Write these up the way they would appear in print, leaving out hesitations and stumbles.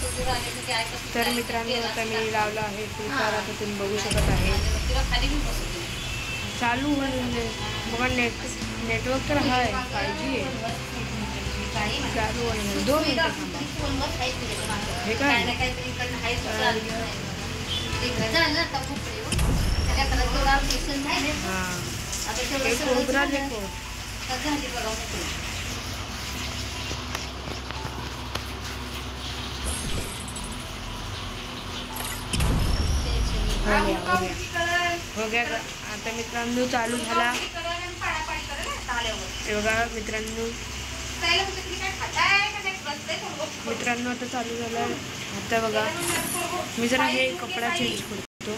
तर मित्रांनो आता मी लावलं आहे फ्री फायर. आता तुम्ही बघू शकत आहे चालू म्हणजे बघा नेटवर्क तर आहे 5G आहे चालू आहे. 2 मिनिटं थांबा. हे काय हो गया का आता मित्रांनो चालू झाला. हे बघा मित्रांनो आता चालू झाला. आता बघा मी जरा हे कपडा चेंज करतो.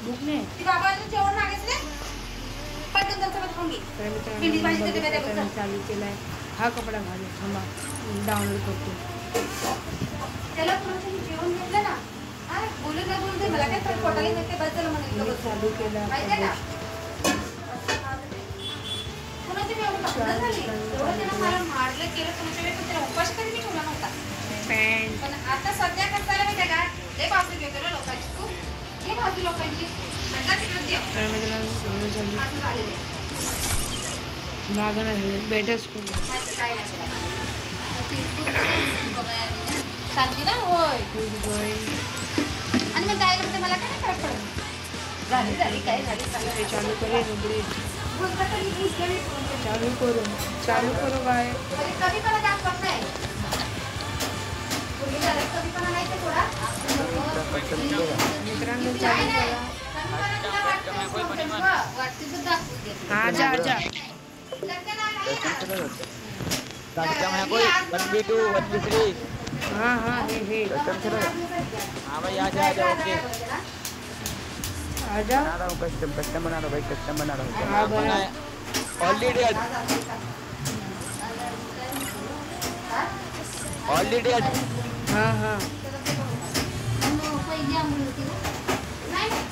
भूक नाही चालू केलाय. हा कपडा घालू थांबा डाउनलोड करतो. त्याला जेवण घेतलं ना बोलून ना बोलते मला काय पोटाला येते बस झालं म्हणून चालू केलं मारलं केलं तुमच्या उपास कधी मी ठेवला नव्हता पण आता सध्या कसं माहिती का लय बाजू घेतो ना लोकांची खूप हे बाजू लोकांची भेटच शांती ना होय आणि मग काय करते मला काय फरक पडत झाली काय झाली चालू करेल चालू करू बाय कमी पण जास्त नाही कमी पण नाही ते थोडा मित्रांनो चालू करा आजा आजा हाँ हाँ हे हाँ भाई आजा ओके आजा बना रहा हूँ कस्टम बना रहा हूँ भाई कस्टम बना रहा हूँ. हाँ बना ऑलरेडी हाँ हाँ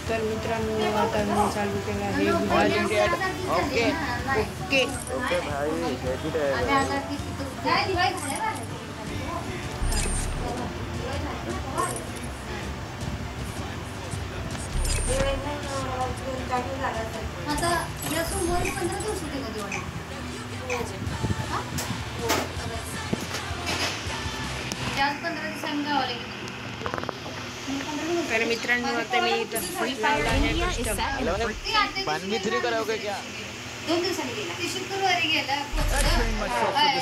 तर मित्रांनो आता मी चालू केला आहे ओके ओके ओके भाई आता या सोमवारी 15 दिवस होते का दिवाळी जास्त 15 दिवसांनी गावाला गेली. तर मित्रांनो आता मी लावला आहे 1v3 कराओगे क्या 2 दिवसांनी गेला ते शुक्रवारी गेला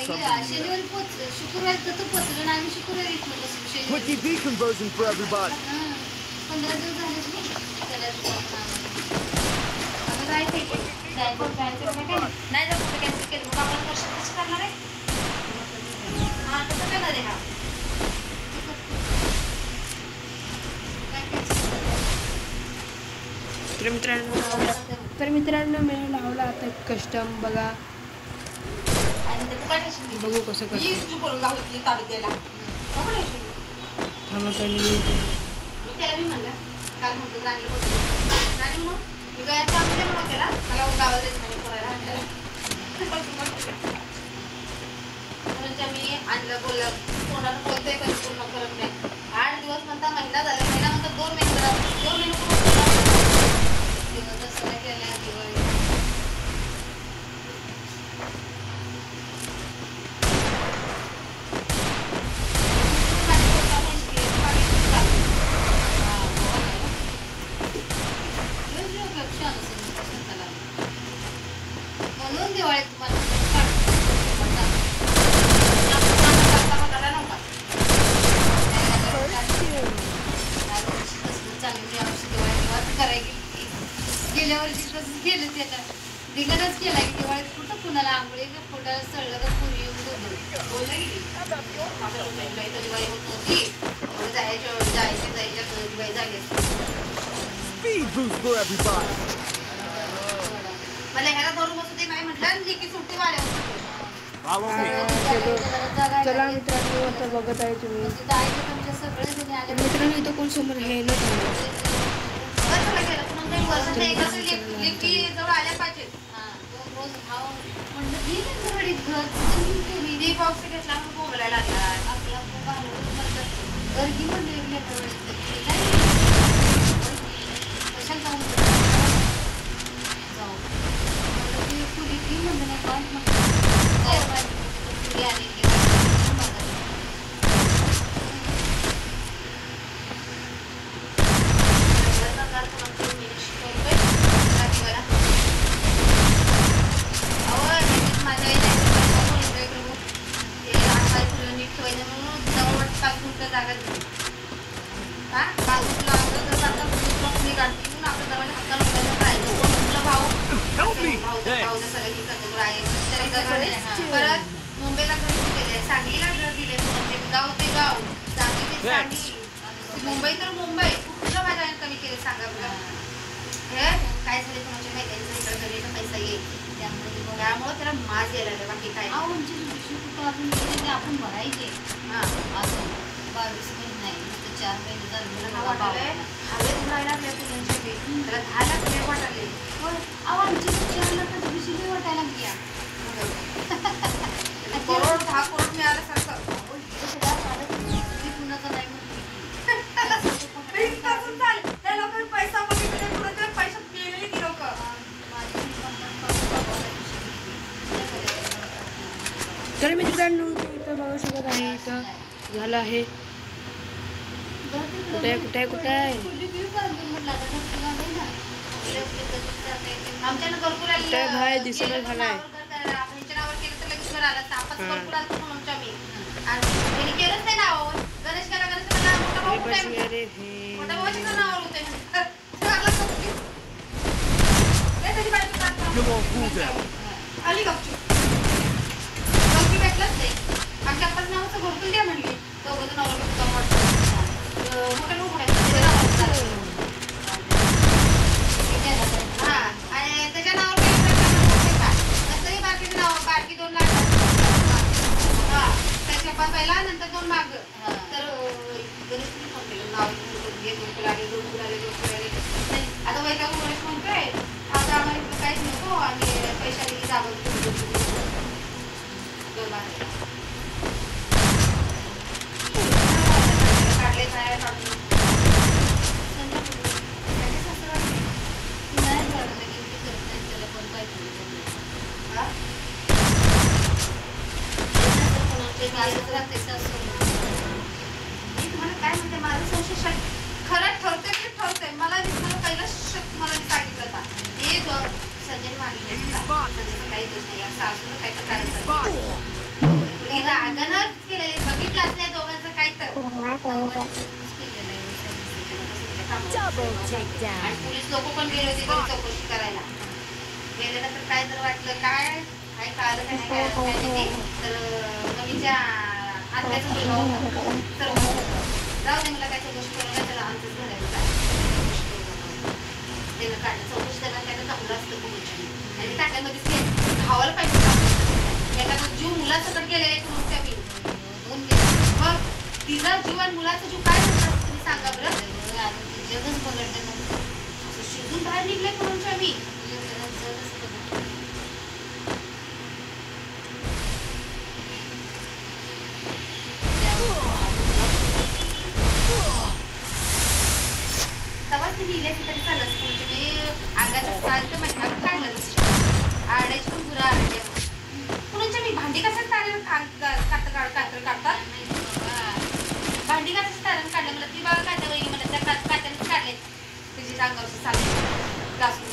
शनिवारी पोहोचलं शुक्रवारी तर तो पोहोचलं आणि शुक्रवारी version for everybody. 15 दिवस झाले नाही जर कुठे कॅन्सल केलं मग आपण कसं करणार आहे हा कसं करणार आहे हा तर मित्रांनो मी लावला आता कस्टम बघा बघू कसं करतो थांबा त्याला मी म्हणलं काल म्हणतो राणी मग मी काय चांगले म्हणून केला मला गावाला जायचं करायला मी आणलं बोललं कोणाला बोलतोय कधी पूर्ण करत नाही 8 दिवस म्हणता महिना झाला महिना म्हणता 2 महिने सगळं केलं दिवाळी म्हणून दिवाळीत तुम्हाला गेल्या वर्षी तसंच केलं त्याच्या दिगडच केला की दिवाळीत कुठं कुणाला आंघोळी पोटाला सळलं तर पुरी येऊन बोललं गेली दिवाळी होत नव्हती जायच्या दिवाळी झाली मला ह्याला धरून बसू दे नाही म्हटलं लेकी सुट्टी वाढवून चला मित्रांनो आता बघत आहे तुम्ही मित्रांनो इथं कोण समोर हे नाही जवळ आल्या पाहिजे रोज भाव म्हणलं ती बॉक्स घेतला म्हणून बोलायला लागला आपला गर्दी म्हणले कशाला जाऊ ती फुली ती म्हणते नाही पण फुली आली परत मुंबईला घर दिले सांगलीला घर दिले गाव ते गाव सांगली ते सांगली मुंबई तर मुंबई कुठलं माझ्या कमी केले सांगा बघा हे काय झाले तुमच्या मैत्रिणीचा इकडे घरी पैसा येईल त्यामुळे त्याला माज यायला लागला बाकी काय आपण भरायचे असं 22 महिने नाही 4 महिने झाले हवेत राहायला त्याला 10 लाख रुपये वाटाले आमची 4 लाखाची पिशवी वाटायला लागली करोड 10 करोड मिळाल्यासारखं कुणाचं नाही त्या लोकांनी पैसा बघितले पैसा मिळालेली ती लोक तर मित्रांनो इथं बघू शकत आहे इथं झालं आहे कुठे आहे आमच्यानं भरपूर भाई दिसत झालाय केलंच नाही नाव गणेश केला आली गपची भेटलंच नाही आमच्या आपाच नावाचं घरकुल द्या म्हणली दोघं नवरा हा आणि त्याच्या नावावर कसंही बाकीचं नाव बाकी 2 लाख हा त्याच्या पप्पा पहिला नंतर 2 माग तर गणेश फोन केलं नाव घरकुल आले आता वैका गणेश म्हणतोय आता आम्हाला काहीच नको आम्ही पैसा दिली जावं काढले काय काढून तुम्हाला काय म्हणते माझं संशय खरं ठरते की ठरते मला पहिला मला सांगितलं होता हे संजय मागणी काही दोष नाही सासून काही तर करायचं रागणच केलेले बघितलंच नाही दोघांचं काही तर आणि पोलीस लोक पण गेले होते चौकशी करायला गेल्यानंतर काय तर वाटलं काय कळालं काय नाही तर मम्मीच्या आत्याचं मुलगा तर जाऊ दे मला काय चौकशी करू नाही त्याला आमचंच घरायचं काय त्यानं काढलं चौकशी त्यांना चांगलं असतं पोलीस आणि टाकल्यामध्येच धावायला पाहिजे एखादा जीव मुलासकट गेलेला एक म्हणून मी मग तिचा जीव आणि मुलाचा जीव काय म्हणतात तुम्ही सांगा बरं जगच बघडलं असं शिजून बाहेर निघले म्हणून मी तवाच ते लिहिले तरी चालत मी अंगाचं चालतं माझ्या काढलं आडायची पण गुरा आडायची कुणाच्या मी भांडी कसं तारण काढतात भांडी कसं तारण काढलं मला ती बाबा काढलं वहिनी मला त्या कात्यानेच काढले त्याची अंगावरची चालली घासून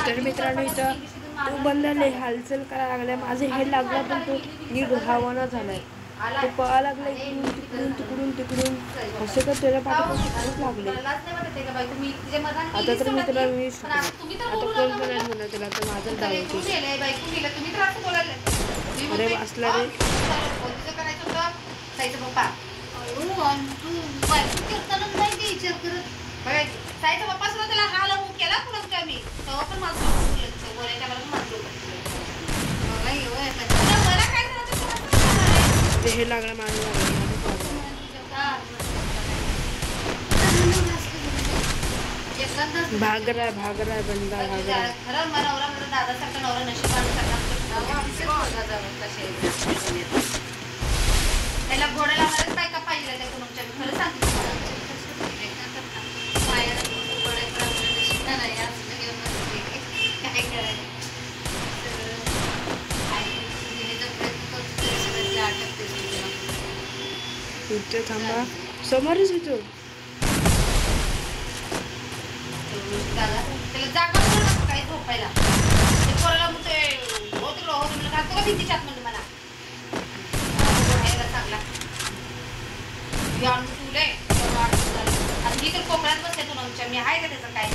तर मित्रांनो इथं तो बनलेले हालचाल करायला लागलाय माझं हेड लागला पण तो नीट धावाना झालाय तो पळा लागला तिकडून असं तर त्याला पाठीपासून खूप लागले आता तर मित्रांनो मी आता कोण पण नाही म्हणा त्याला तर माझं धावतो अरे असला रे साईचा पप्पा सुद्धा त्याला हा लावून केला पुन्हा मी तेव्हा पण माझं बोलायच्या मला माझं मला काय झालं हे लागलं माझं एक पहिल्यांदाच भाग रहा है बंदा भाग रहा है. खरं मला नवरा म्हणून दादासारखा नवरा नशिबाने त्याला घोडा लावणारच बायका पाहिजे त्या कुणाच्या खरं सांगते काय करायचं इथे थांबा समोरच येतो. त्याला जागा काही झोपायला ते पोराला म्हणते होत म्हणलं घालतो का भीतीच्या आत म्हणलं मला चांगला तुले आणि मी तर कोकणात बसते तू नमच्या मी आहे का त्याचं काय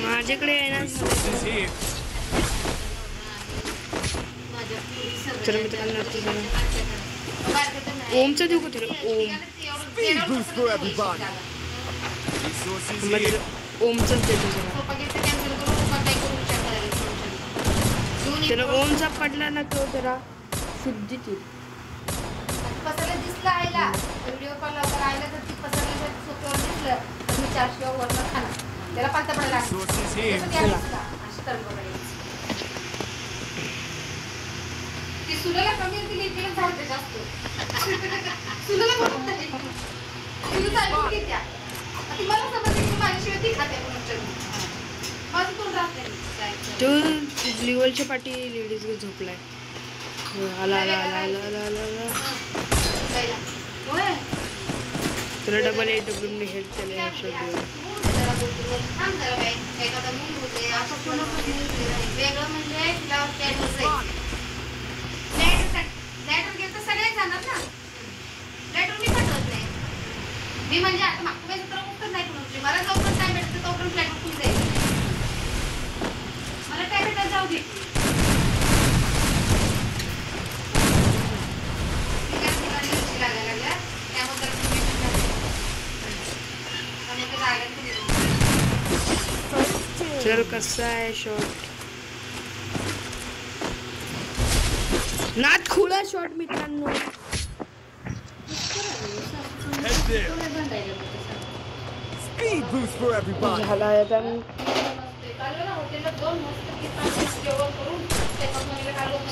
माझ्याकडे येणार. चला मित्रांनो ओमचं देऊ का तुला? ओमचंच देतो त्याला ओमचा पडला ना तो जरा शुद्धी ती पसरला दिसला आईला व्हिडिओ कॉल आईला जर ती पसरला सोप्यावर दिसलं तर मी 400 वरनं खाणार त्याला पालता पडायला ती सुनाला कमी होती इकडे झाडते जास्त सुनाला बोलत नाही सुना चालून घेत्या ती मला समजते की माझ्याशिवाय ती खाते माझं तोंड राहत नाही तो लिवलच्या पाठी लेडीज झोपलाय. आला आला आला आला आला आला तुला डबल AW हेल्प केले वेगळं म्हणजे लेटर घेत सगळे जाणार ना लेटर मी पाठवत नाही मी म्हणजे आता मागच्या वेळेस तर उत्तर नाही कोणाची मला जोपर्यंत काय भेटतं तोपर्यंत लेटर खूप जाईल मला काय भेटायला जाऊ दे लागायला लागल्या त्याबद्दल चल कसा आहे शॉट नाथ खुला शॉट मित्रांनो. Speed boost for everybody. झाला आहे तर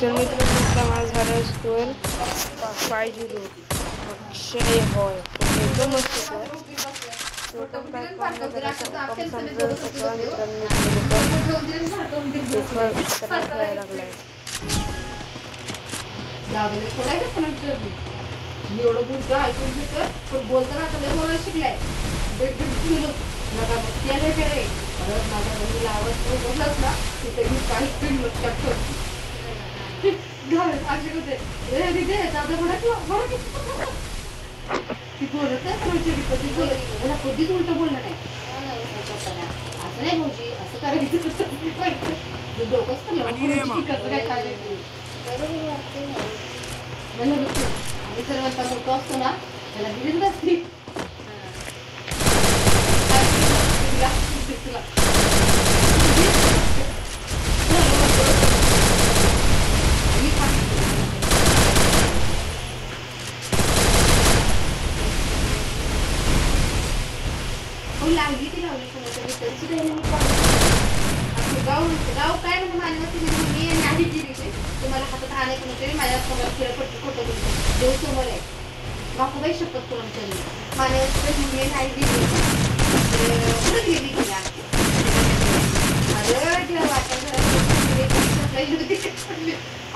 चल मित्रांनो माझा झाला स्कोअर 5-0. अक्षय होय तो मस्त आहे. एवढं बोलतो ऐकून घेतो पण बोलताना आता लय बोलायला शिकलाय आवाज बोललाच ना तिथे मी काहीच लक्षात असे होते ती बोलत नाही कधीच उलट बोललं नाही असं नाही भाऊजी असं करायचं डोकंच काय खायचं आम्ही सर्वांचा मोठा असतो ना त्याला दिलीच नसती लागली ती लावली गाव गाव काय म्हणजे माझ्यावरती मी नाही दिली तुम्हाला हातात हाणे कोणतरी माझ्या समोर खेळ पडतो फोटो देव समोर आहे बापूबाई शपथ करून त्यांनी माझ्यावर मी नाही दिली कुठं गेली तिला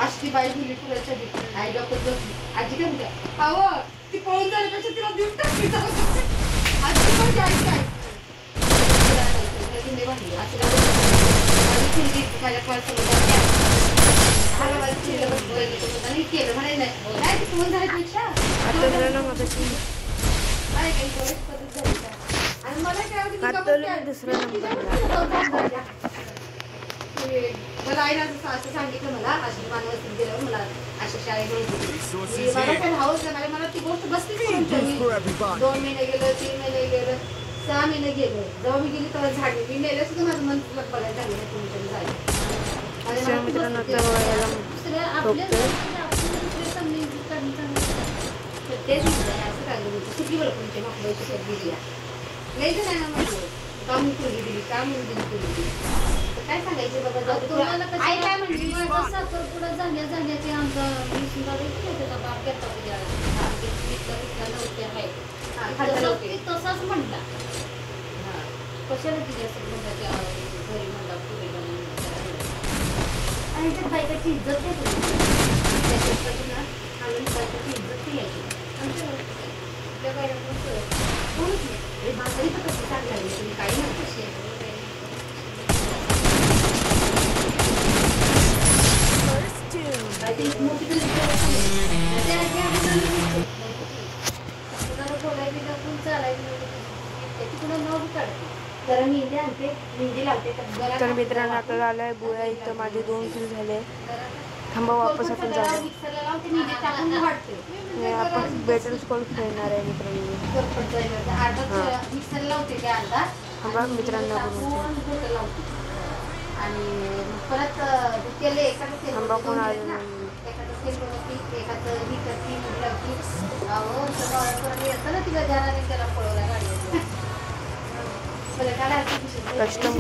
अशी बाई दिली पुराच्या आई डॉक्टर बसली आजी काय म्हणते अहो ती पळून जाण्यापेक्षा तिला देऊन टाकली आजी पण आई काय माझ्या पर्सनल केलं म्हणे नाही काय ते फोन झाल्यापेक्षा आणि मला काय दुसरा मला आईला असं सांगितलं मला अशी मानवस्तीत गेल्यावर मला अशा शाळेत मला काय हाऊस नाही मला ती गोष्ट बसलीच 2 महिने गेलं 3 महिने गेलं 6 महिने गेले जेव्हा मी गेली तेव्हा झाडली मी मेले सुद्धा माझं मन बघायला झालं नाही तुमच्याकडे जायला आपल्या तेच म्हणलं असं काय बोलतो किती वेळ तुमच्या मागवायची शेत गेली लई तर नाही ना म्हटलं का म्हणून पोरगी दिली का म्हणून दिली पोरगी दिली तर काय सांगायचं बाबा जाऊ दे तुला आई काय म्हणली साखरपुडा झाल्याचे आमचा तसाच म्हणला कशाला तिच्या घरी म्हणला पुढे आणि त्या बायकाची इज्जत नाही त्याच्यापासून ना आम्ही बायकाची इज्जत केली त्या बायका कोणच नाही बाजारी तर कशी चांगली लागली तुम्ही काही नाही कशी मोठी जरा मेहंदी आणते मेहंदी लावते तर मित्रांनो आता झालंय गोळ्या इथं माझे 2 किलो झाले थांबा वापस आपण जाऊ मिक्सरला लावते मेहंदी टाकून वाटते आपण बेटर स्कॉल खेळणार आहे मित्रांनो मिक्सर लावते ते अर्धा थांबा मित्रांनो आणि परत केले एखादं तेल थांबा कोण आलं नाही एखादं तेल बनवती एखादं ही करती लावती अहो सगळं येतं ना तिला ध्यानाने त्याला पळवला गाडीवर कस्टम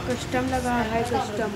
कस्टम लगा है कस्टम